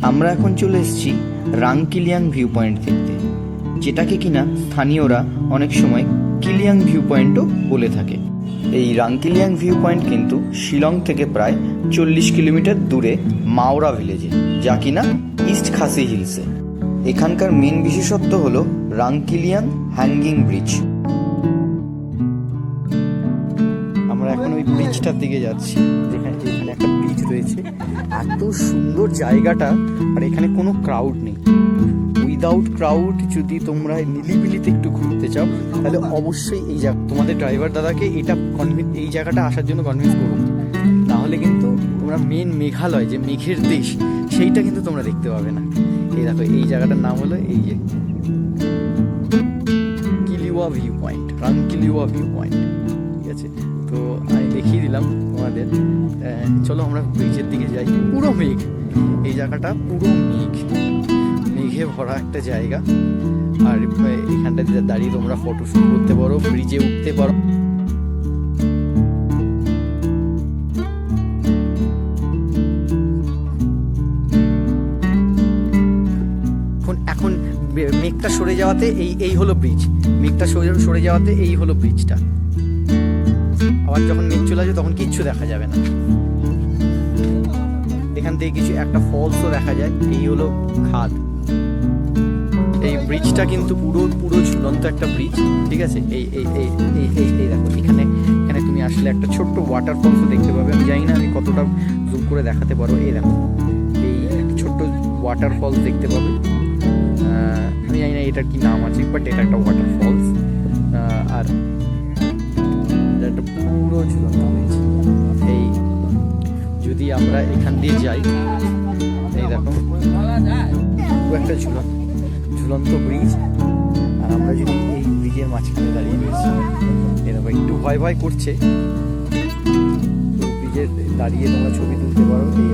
আমরা এখন চলে এসেছি রাংকিলিয়াং ভিউ পয়েন্ট দেখতে, যেটাকে কিনা স্থানীয়রা অনেক সময় কিলিয়াং ভিউ পয়েন্টও বলে থাকে। এই রাংকিলিয়াং ভিউ পয়েন্ট কিন্তু শিলং থেকে প্রায় 40 কিলোমিটার দূরে মাওরা ভিলেজে, যা কিনা ইস্ট খাসি হিলসে। এখানকার মেন বিশেষত্ব হলো রাংকিলিয়াং হ্যাঙ্গিং ব্রিজ। আমরা এখন ওই ব্রিজটার দিকে যাচ্ছি, যেখানে একটা ব্রিজ রয়েছে। এত সুন্দর জায়গাটা, আর এখানে কোনো ক্রাউড নেই। উইদাউট ক্রাউড যদি তোমরা নিলিবিলিতে একটু ঘুরতে চাও, তাহলে অবশ্যই এই তোমাদের ড্রাইভার দাদাকে এই জায়গাটা আসার জন্য কনভিন্স করুন। নাহলে কিন্তু তোমরা মেন মেঘালয়, যে মেঘের দেশ, সেইটা কিন্তু তোমরা দেখতে পাবে না। এই দেখো, এই জায়গাটার নাম হলো এই যে কিলিওয়া ভিউ পয়েন্ট, রাংকিলিওয়া ভিউ পয়েন্ট। ঠিক আছে, তো আমি দেখিয়ে দিলাম তোমাদের। চলো আমরা ব্রিজের দিকে যাই। পুরো মেঘ, এই জায়গাটা পুরো মেঘে ভরা একটা জায়গা। আর এখানটাতে দাঁড়িয়ে তোমরা ফটোশ্যুট করতে পারো, ব্রিজে উঠতে পারো। এখন মেঘটা সরে যাওয়াতে এই হলো ব্রিজ, মেঘটা সরে যাওয়াতে এই হলো ব্রিজটা। আবার যখন মেঘ চলে আসবে তখন কিচ্ছু দেখা যাবে না। এখান থেকে কিছু একটা ফলসও দেখা যায়। এই হলো খাদ। এই ব্রিজটা কিন্তু পুরো ঝুলন্ত একটা ব্রিজ। ঠিক আছে, এই দেখো, এখানে তুমি আসলে একটা ছোট্ট ওয়াটারফলসও দেখতে পাবে। আমি জানি না আমি কতটা জুম করে দেখাতে পারবো। এই দেখো, এই একটা ছোট্ট ওয়াটারফলস দেখতে পাবে। আমি জানি না এটার কি নাম আছে, বাট এটা একটা ওয়াটারফলস। আর একটা পুরো ঝুলন্ত ব্রিজ। এই যদি আমরা এখান দিয়ে যাই, এই দেখো পুরো একটা ঝুলন্ত ব্রিজ। আর আমরা যদি এই ব্রিজের মাঝখানে দাঁড়িয়ে রয়েছি, এরকম একটু ভয় করছে, তো ব্রিজের দাঁড়িয়ে তোমরা ছবি তুলতে পারো। এই